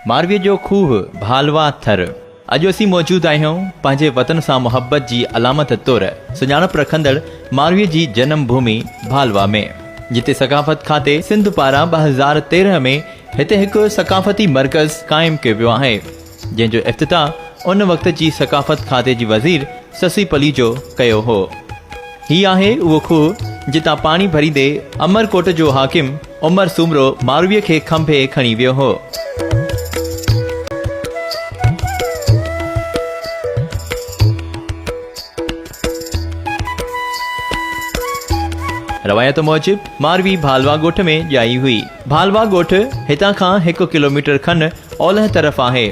मारवीअ जो खूह भालवा थर। अॼु असीं मौजूद आहियूं पंहिंजे वतन सां मुहबत जी अलामत तौर सुञाणप रखंदड़ मारवीअ जी जन्म भूमि भालवा में, जिते सकाफ़त खाते सिंध पारां 2013 में हिते हिकु सकाफ़ती मर्कज़ क़ाइमु कयो वियो आहे, जंहिंजो इफ़्तिताह उन वक़्त जी सकाफ़त खाते जी वज़ीर ससी पलीजो कयो हो। ही आहे उहो खूह जितां पाणी भरींदे अमरकोट जो हाकिम उमर सूमरो मारवीअ खे खंभे खणी वियो हो। रवायत मूजिब मारवी भालवा ॻोठ में ॼाई हुई। भालवा ॻोठ हितां खां 1 किलोमीटर खन ओलह तरफ़ आहे।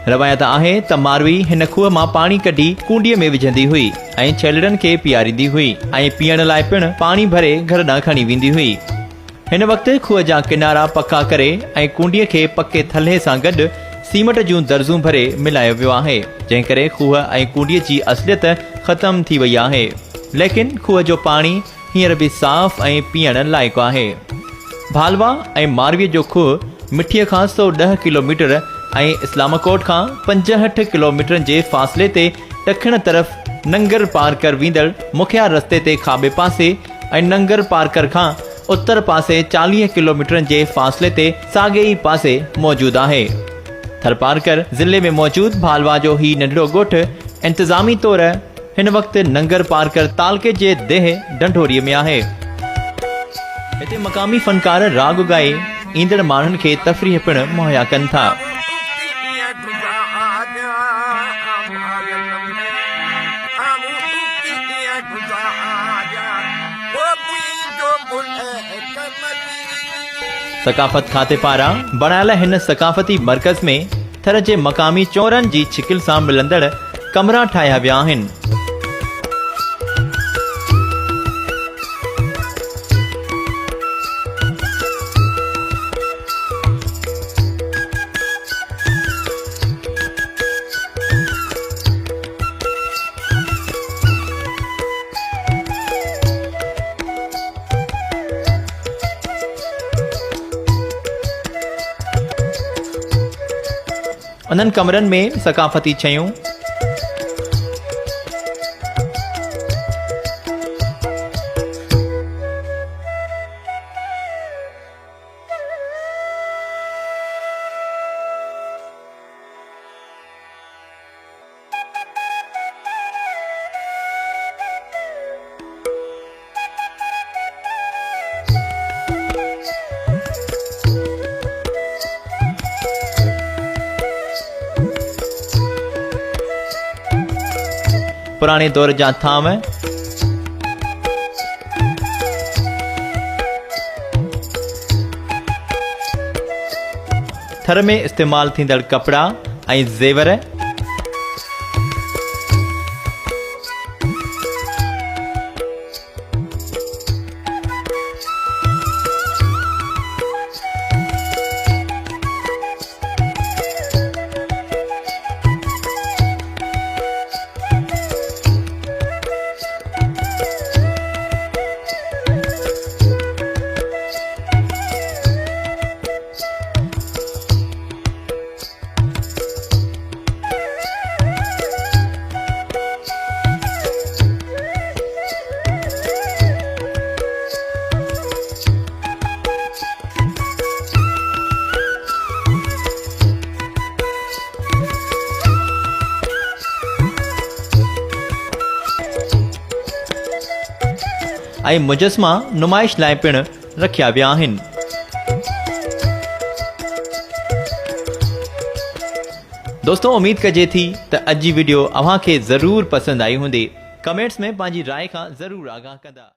रवायत आहे त मारवी हिन खूह मां पाणी कढी कूंडीअ में विझंदी हुई ऐं छेलड़नि खे पीआरींदी हुई ऐं पीअण लाइ पिणु पाणी भरे घर ॾांहुं खणी वेंदी हुई। हिन वक़्तु खूह जा किनारा पका करे ऐं कूंडीअ खे पके थल्हे सां गॾु सीमेंट जूं दर्जूं भरे मिलायो वियो आहे, जंहिं करे खूह ऐं कूंडीअ जी असलियत ख़तम थी वई आहे। लेकिन खूह जो पाणी हींअर बि साफ़ ऐं पीअण लाइक़ु आहे। भालवा ऐं मारवीअ जो खूह मिठीअ खां 110 किलोमीटर ऐं इस्लामकोट खां 65 किलोमीटर जे फ़ासिले ते ॾखण तरफ़ नंगर पारकर वेंदड़ मुखिया रस्ते ते खाॿे पासे ऐं नंगर पारकर खां उत्तर पासे 40 किलोमीटर जे फ़ासिले ते साॻे ई पासे मौजूदु आहे। थरपारकर ज़िले में मौजूद भालवा जो ही नंढड़ो ॻोठ इंतज़ामी तौर हिन वक़्तु नंगर पारकर तालके जे देह ढंढोरीअ में आहे। हिते मक़ामी फ़नकार राग ॻाए ईंदड़ माण्हुनि खे तफ़रीह पिणु मुहैया कनि था। सकाफ़त खाते पारां बणायल हिन सकाफ़ती मर्कज़ में थर जे मक़ामी चोरनि जी छिकिल सां मिलंदड़ कमरा ठाहिया विया आहिनि। उन्हनि कमरनि में सकाफ़ती शयूं, पुराने दौर जा थाम, थर में इस्तेमाल थींदड़ कपड़ा ऐं ज़ेवर, ऐं मुजस्मा नुमाइश लाइ पिणु रखिया विया आहिनि। दोस्तों, उम्मीद कजे थी त अॼु जी वीडियो अव्हां खे ज़रूर पसंदि आई हूंदी। कमेंट्स में पंहिंजी राय खां ज़रूर आगाह कंदा।